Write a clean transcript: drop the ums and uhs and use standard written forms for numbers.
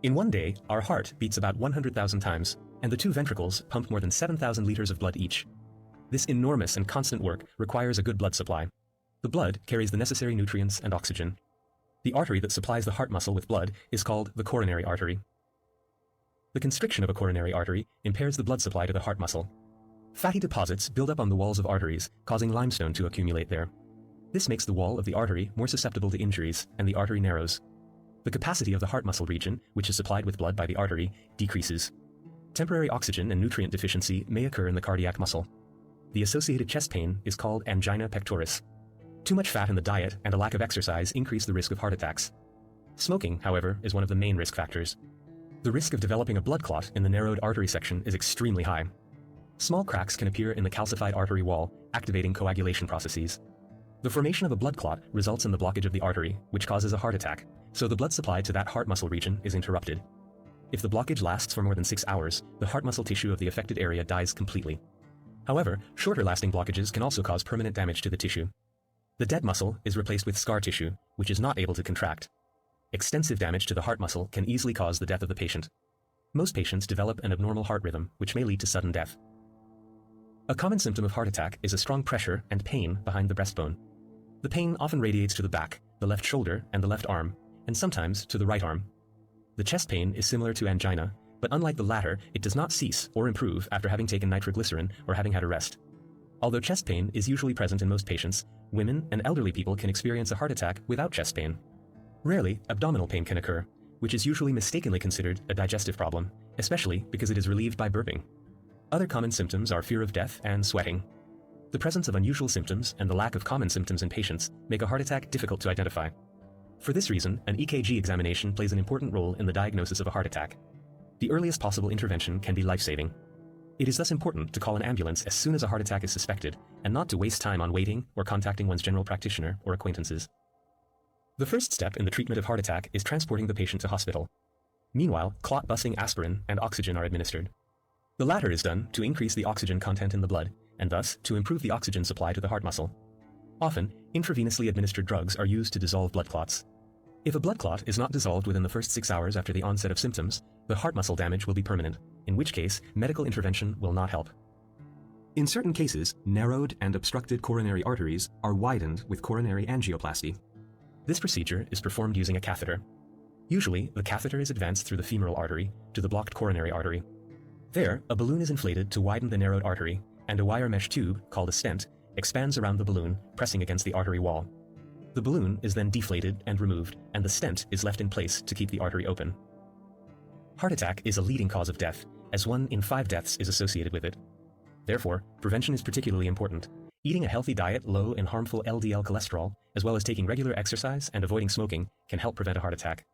In one day, our heart beats about 100,000 times, and the two ventricles pump more than 7,000 liters of blood each. This enormous and constant work requires a good blood supply. The blood carries the necessary nutrients and oxygen. The artery that supplies the heart muscle with blood is called the coronary artery. The constriction of a coronary artery impairs the blood supply to the heart muscle. Fatty deposits build up on the walls of arteries, causing limestone to accumulate there. This makes the wall of the artery more susceptible to injuries, and the artery narrows. The capacity of the heart muscle region, which is supplied with blood by the artery, decreases. Temporary oxygen and nutrient deficiency may occur in the cardiac muscle. The associated chest pain is called angina pectoris. Too much fat in the diet and a lack of exercise increase the risk of heart attacks. Smoking, however, is one of the main risk factors. The risk of developing a blood clot in the narrowed artery section is extremely high. Small cracks can appear in the calcified artery wall, activating coagulation processes. The formation of a blood clot results in the blockage of the artery, which causes a heart attack, so the blood supply to that heart muscle region is interrupted. If the blockage lasts for more than 6 hours, the heart muscle tissue of the affected area dies completely. However, shorter-lasting blockages can also cause permanent damage to the tissue. The dead muscle is replaced with scar tissue, which is not able to contract. Extensive damage to the heart muscle can easily cause the death of the patient. Most patients develop an abnormal heart rhythm, which may lead to sudden death. A common symptom of heart attack is a strong pressure and pain behind the breastbone. The pain often radiates to the back, the left shoulder, and the left arm, and sometimes to the right arm. The chest pain is similar to angina, but unlike the latter, it does not cease or improve after having taken nitroglycerin or having had a rest. Although chest pain is usually present in most patients, women and elderly people can experience a heart attack without chest pain. Rarely, abdominal pain can occur, which is usually mistakenly considered a digestive problem, especially because it is relieved by burping. Other common symptoms are fear of death and sweating. The presence of unusual symptoms and the lack of common symptoms in patients make a heart attack difficult to identify. For this reason, an EKG examination plays an important role in the diagnosis of a heart attack. The earliest possible intervention can be life-saving. It is thus important to call an ambulance as soon as a heart attack is suspected, and not to waste time on waiting or contacting one's general practitioner or acquaintances. The first step in the treatment of heart attack is transporting the patient to hospital. Meanwhile, clot-busting aspirin and oxygen are administered. The latter is done to increase the oxygen content in the blood, and thus to improve the oxygen supply to the heart muscle. Often, intravenously administered drugs are used to dissolve blood clots. If a blood clot is not dissolved within the first 6 hours after the onset of symptoms, the heart muscle damage will be permanent, in which case medical intervention will not help. In certain cases, narrowed and obstructed coronary arteries are widened with coronary angioplasty. This procedure is performed using a catheter. Usually, the catheter is advanced through the femoral artery to the blocked coronary artery. There, a balloon is inflated to widen the narrowed artery, and a wire mesh tube, called a stent, expands around the balloon, pressing against the artery wall. The balloon is then deflated and removed, and the stent is left in place to keep the artery open. Heart attack is a leading cause of death, as 1 in 5 deaths is associated with it. Therefore, prevention is particularly important. Eating a healthy diet low in harmful LDL cholesterol, as well as taking regular exercise and avoiding smoking, can help prevent a heart attack.